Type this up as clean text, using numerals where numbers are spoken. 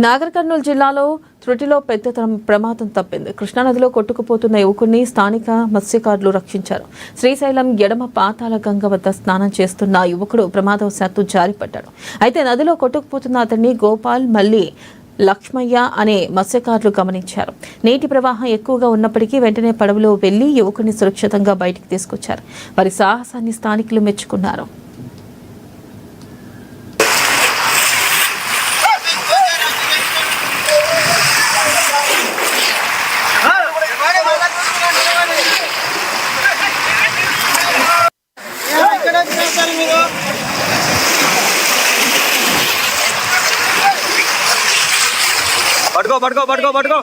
నాగర్ కర్నూలు జిల్లాలో త్రుటిలో పెద్ద ప్రమాదం తప్పింది. కృష్ణానదిలో కొట్టుకుపోతున్న యువకుడిని స్థానిక మత్స్యకారులు రక్షించారు. శ్రీశైలం ఎడమ పాతాళ గంగ వద్ద స్నానం చేస్తున్న యువకుడు ప్రమాదవశాత్తు జారిపడ్డాడు. అయితే నదిలో కొట్టుకుపోతున్న అతన్ని గోపాల్ మల్లి లక్ష్మయ్య అనే మత్స్యకారులు గమనించారు. నీటి ప్రవాహం ఎక్కువగా ఉన్నప్పటికీ వెంటనే పడవలో వెళ్లి యువకుడిని సురక్షితంగా బయటికి తీసుకొచ్చారు. వారి సాహసాన్ని స్థానికులు మెచ్చుకున్నారు. పట్టుకో